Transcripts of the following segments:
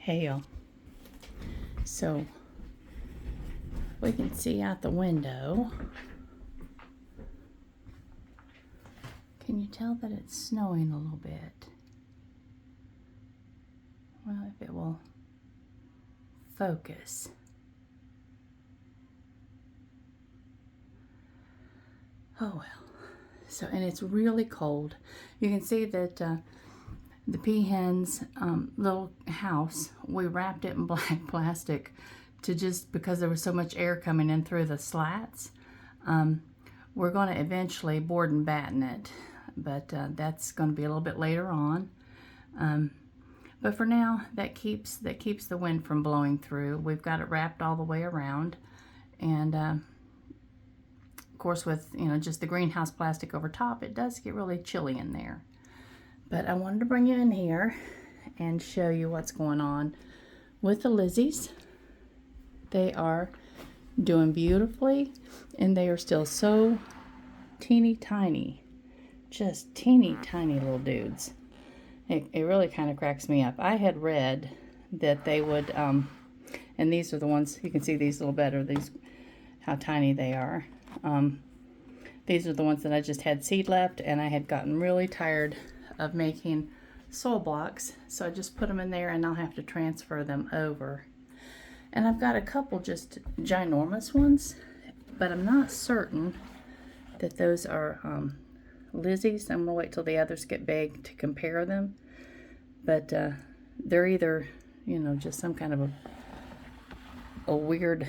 Hey y'all. So we can see out the window. Can you tell that it's snowing a little bit? Well, if it will focus. Oh well. So, and it's really cold. You can see that the peahen's little house, we wrapped it in black plastic to just because there was so much air coming in through the slats. We're going to eventually board and batten it, but that's going to be a little bit later on. But for now, that keeps the wind from blowing through. We've got it wrapped all the way around, and of course, with just the greenhouse plastic over top, it does get really chilly in there. But I wanted to bring you in here and show you what's going on with the Lizzies. They are doing beautifully, and they are still so teeny tiny, just teeny tiny little dudes. It really kind of cracks me up. I had read that they would, and these are the ones, you can see these a little better, these, how tiny they are. These are the ones that I just had seed left, and I had gotten really tired of making soil blocks, so I just put them in there, and I'll have to transfer them over. And I've got a couple just ginormous ones, but I'm not certain that those are Lizzie's. I'm gonna wait till the others get big to compare them, but they're either just some kind of a weird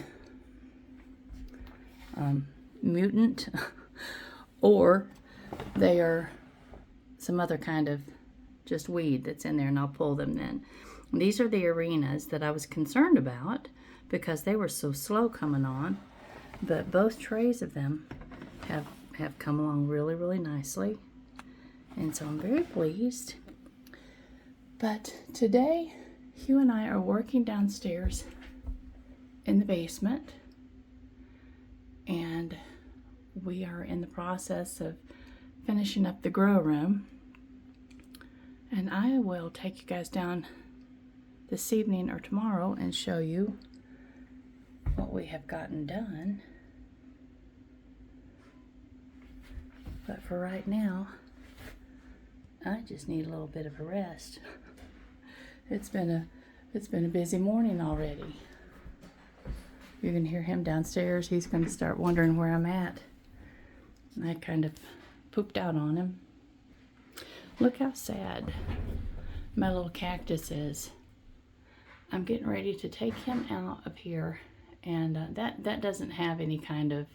mutant or they are some other kind of just weed that's in there, and I'll pull them then. These are the arenas that I was concerned about because they were so slow coming on, but both trays of them have come along really, really nicely, and so I'm very pleased. But today, Hugh and I are working downstairs in the basement, and we are in the process of finishing up the grow room, and I will take you guys down this evening or tomorrow and show you what we have gotten done. But for right now, I just need a little bit of a rest. It's been a busy morning already. You can hear him downstairs. He's going to start wondering where I'm at. I kind of pooped out on him. Look how sad my little cactus is. I'm getting ready to take him out of here, and that doesn't have any kind of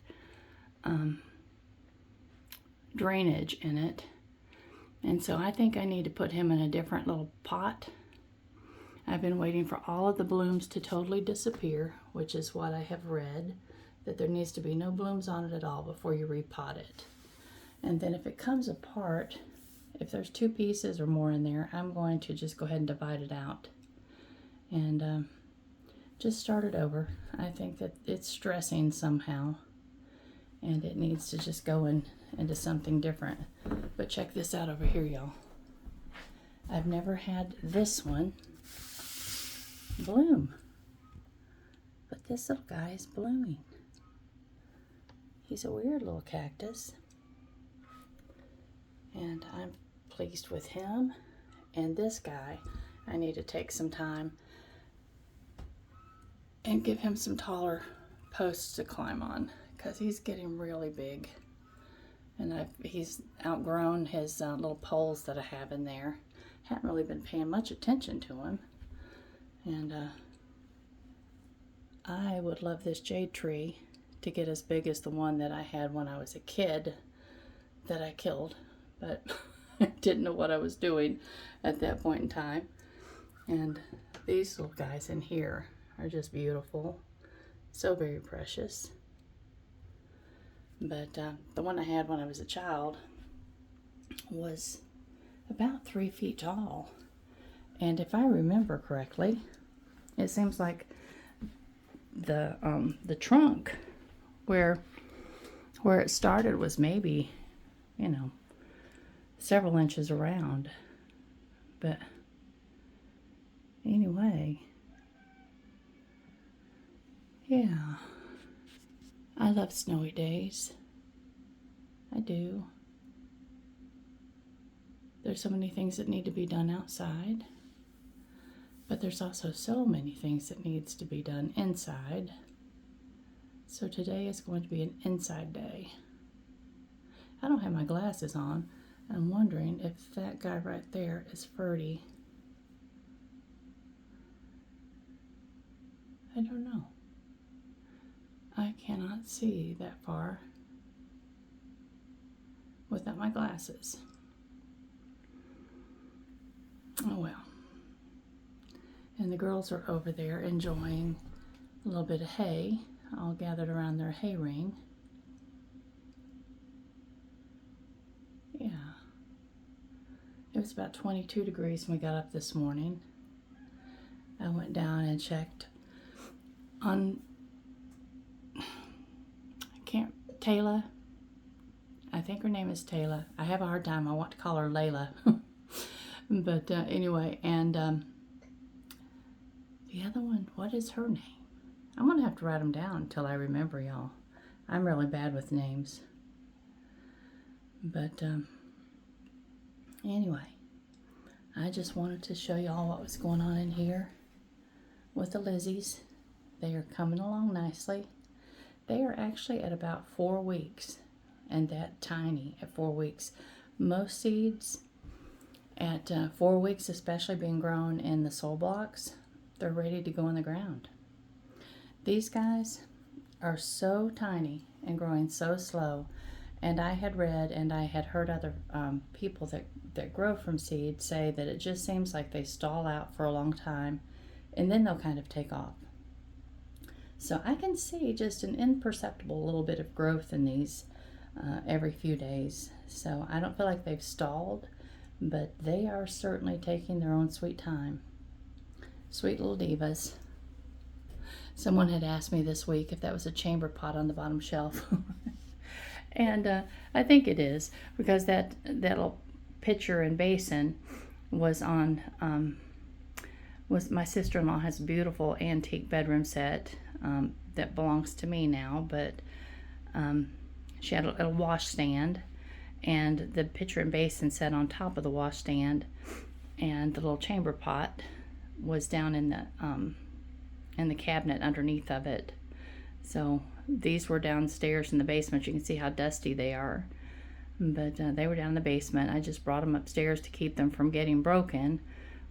drainage in it, and so I think I need to put him in a different little pot. I've been waiting for all of the blooms to totally disappear, which is what I have read, that there needs to be no blooms on it at all before you repot it. And then if it comes apart, if there's 2 pieces or more in there, I'm going to just go ahead and divide it out and just start it over. I think that it's stressing somehow, and it needs to just go into something different. But check this out over here, y'all. I've never had this one bloom, but this little guy is blooming. He's a weird little cactus, and I'm pleased with him. And this guy, I need to take some time and give him some taller posts to climb on, because he's getting really big, and he's outgrown his little poles that I have in there. Haven't really been paying much attention to him, and I would love this jade tree to get as big as the one that I had when I was a kid that I killed, but I didn't know what I was doing at that point in time. And these little guys in here are just beautiful, so very precious. But the one I had when I was a child was about 3 feet tall, and if I remember correctly, it seems like the trunk where it started was maybe several inches around. But anyway, love snowy days. I do. There's so many things that need to be done outside, but there's also so many things that needs to be done inside. So today is going to be an inside day. I don't have my glasses on. I'm wondering if that guy right there is Ferdy. I don't know. I cannot see that far without my glasses. Oh well. And the girls are over there enjoying a little bit of hay, all gathered around their hay ring. Yeah. It was about 22 degrees when we got up this morning. I went down and checked on Taylor. I think her name is Taylor. I have a hard time. I want to call her Layla. But anyway, and the other one, what is her name? I'm going to have to write them down until I remember, y'all. I'm really bad with names. But anyway, I just wanted to show y'all what was going on in here with the Lizzies. They are coming along nicely. They are actually at about 4 weeks, and that tiny at 4 weeks. Most seeds at 4 weeks, especially being grown in the soil blocks, they're ready to go in the ground. These guys are so tiny and growing so slow, and I had read and I had heard other people that grow from seed say that it just seems like they stall out for a long time and then they'll kind of take off. So I can see just an imperceptible little bit of growth in these every few days. So I don't feel like they've stalled, but they are certainly taking their own sweet time. Sweet little divas. Someone had asked me this week if that was a chamber pot on the bottom shelf. And I think it is, because that little pitcher and basin was on, my sister-in-law has a beautiful antique bedroom set that belongs to me now, but she had a washstand, and the pitcher and basin sat on top of the washstand, and the little chamber pot was down in the cabinet underneath of it. So these were downstairs in the basement. You can see how dusty they are, but they were down in the basement. I just brought them upstairs to keep them from getting broken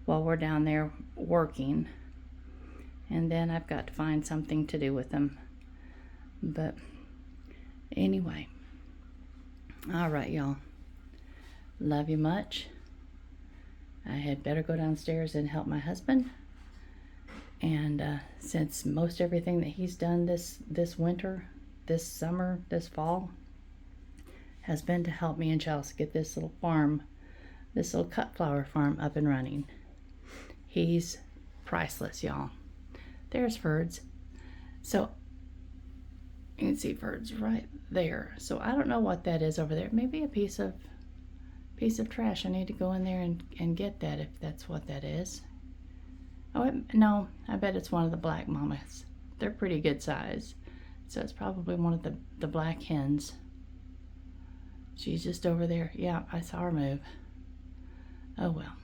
while we're down there working, and then I've got to find something to do with them. But anyway, all right, y'all, love you much. I had better go downstairs and help my husband. And since most everything that he's done this winter, this summer, this fall, has been to help me and Chelsea get this little farm, this little cut flower farm up and running. He's priceless, y'all. There's Ferds. So you can see Ferds right there. So I don't know what that is over there. Maybe a piece of trash. I need to go in there and get that, if that's what that is. Oh, no, I bet it's one of the black mamas. They're pretty good size. So it's probably one of the black hens. She's just over there. Yeah, I saw her move. Oh, well.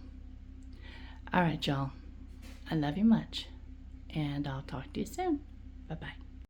All right, y'all. I love you much. And I'll talk to you soon. Bye-bye.